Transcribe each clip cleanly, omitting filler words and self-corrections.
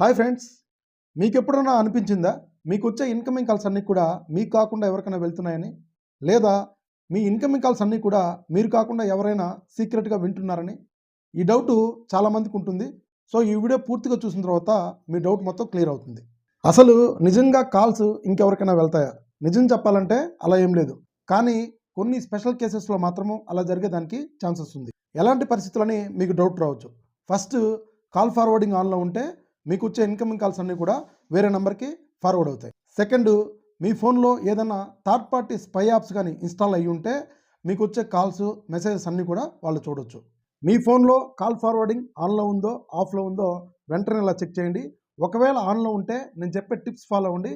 Hi friends, మీకు ఎప్పుడైనా అనిపించిందా మీకు వచ్చే ఇన్కమింగ్ కాల్స్ అన్నీ కూడా మీకు కాకుండా ఎవరికైనా వెళ్తున్నాయని, లేదా మీ ఇన్కమింగ్ కాల్స్ అన్నీ కూడా మీరు కాకుండా ఎవరైనా సీక్రెట్గా వింటున్నారని? ఈ డౌట్ చాలామందికి ఉంటుంది. సో ఈ వీడియో పూర్తిగా చూసిన తర్వాత మీ డౌట్ మొత్తం క్లియర్ అవుతుంది. అసలు నిజంగా కాల్స్ ఇంకెవరికైనా వెళ్తాయా? నిజం చెప్పాలంటే అలా ఏం లేదు, కానీ కొన్ని స్పెషల్ కేసెస్లో మాత్రము అలా జరిగేదానికి ఛాన్సెస్ ఉంది. ఎలాంటి పరిస్థితులని మీకు డౌట్ రావచ్చు. ఫస్ట్, కాల్ ఫార్వర్డింగ్ ఆన్లో ఉంటే మీకు వచ్చే ఇన్కమింగ్ కాల్స్ అన్నీ కూడా వేరే నెంబర్కి ఫార్వర్డ్ అవుతాయి. సెకండ్, మీ ఫోన్లో ఏదైనా థర్డ్ పార్టీ స్పై యాప్స్ కానీ ఇన్స్టాల్ అయ్యి ఉంటే మీకు వచ్చే కాల్స్ మెసేజెస్ అన్నీ కూడా వాళ్ళు చూడొచ్చు. మీ ఫోన్లో కాల్ ఫార్వర్డింగ్ ఆన్లో ఉందో ఆఫ్లో ఉందో వెంటనే ఇలా చెక్ చేయండి. ఒకవేళ ఆన్లో ఉంటే నేను చెప్పే టిప్స్ ఫాలో అవ్వండి,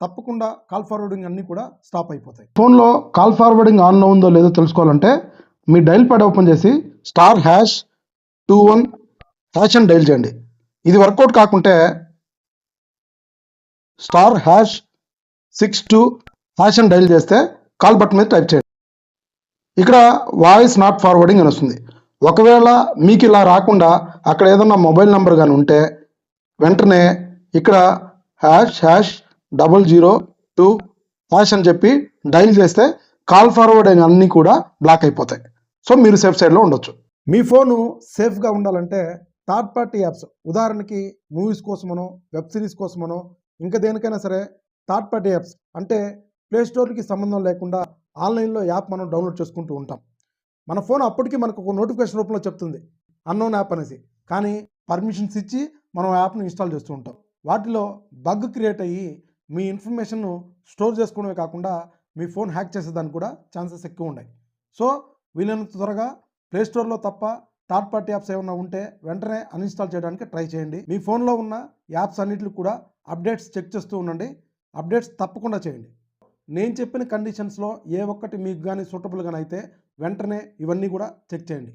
తప్పకుండా కాల్ ఫార్వర్డింగ్ అన్నీ కూడా స్టాప్ అయిపోతాయి. ఫోన్లో కాల్ ఫార్వర్డింగ్ ఆన్లో ఉందో లేదో తెలుసుకోవాలంటే మీ డైల్ ప్యాడ్ ఓపెన్ చేసి *#21# అని డైల్ చేయండి. ఇది వర్కౌట్ కాకుంటే *#62# అని డైల్ చేస్తే కాల్ బటన్ మీద టైప్ చేయండి. ఇక్కడ వాయిస్ నాట్ ఫార్వర్డింగ్ అని వస్తుంది. ఒకవేళ మీకు ఇలా రాకుండా అక్కడ ఏదన్నా మొబైల్ నెంబర్ కానీ ఉంటే వెంటనే ఇక్కడ #002# అని చెప్పి డైల్ చేస్తే కాల్ ఫార్వర్డింగ్ అన్నీ కూడా బ్లాక్ అయిపోతాయి. సో మీరు సేఫ్ సైడ్లో ఉండొచ్చు. మీ ఫోను సేఫ్గా ఉండాలంటే థర్డ్ పార్టీ యాప్స్, ఉదాహరణకి మూవీస్ కోసమనో, వెబ్ సిరీస్ కోసమనో, ఇంకా దేనికైనా సరే థర్డ్ పార్టీ యాప్స్ అంటే ప్లేస్టోర్కి సంబంధం లేకుండా ఆన్లైన్లో యాప్ మనం డౌన్లోడ్ చేసుకుంటూ ఉంటాం. మన ఫోన్ అప్పటికి మనకు ఒక నోటిఫికేషన్ రూపంలో చెప్తుంది అన్నోన్ యాప్ అనేసి, కానీ పర్మిషన్స్ ఇచ్చి మనం యాప్ను ఇన్స్టాల్ చేస్తూ ఉంటాం. వాటిలో బగ్ క్రియేట్ అయ్యి మీ ఇన్ఫర్మేషన్ను స్టోర్ చేసుకోవడమే కాకుండా మీ ఫోన్ హ్యాక్ చేసేదానికి కూడా ఛాన్సెస్ ఎక్కువ ఉన్నాయి. సో వీలైనంత త్వరగా ప్లేస్టోర్లో తప్ప థర్డ్ పార్టీ యాప్స్ ఏమైనా ఉంటే వెంటనే అన్ఇన్స్టాల్ చేయడానికి ట్రై చేయండి. మీ ఫోన్లో ఉన్న యాప్స్ అన్నిటిని కూడా అప్డేట్స్ చెక్ చేస్తూ ఉండండి. అప్డేట్స్ తప్పకుండా చేయండి. నేను చెప్పిన కండిషన్స్లో ఏ ఒక్కటి మీకు కానీ సూటబుల్ కానీ అయితే వెంటనే ఇవన్నీ కూడా చెక్ చేయండి.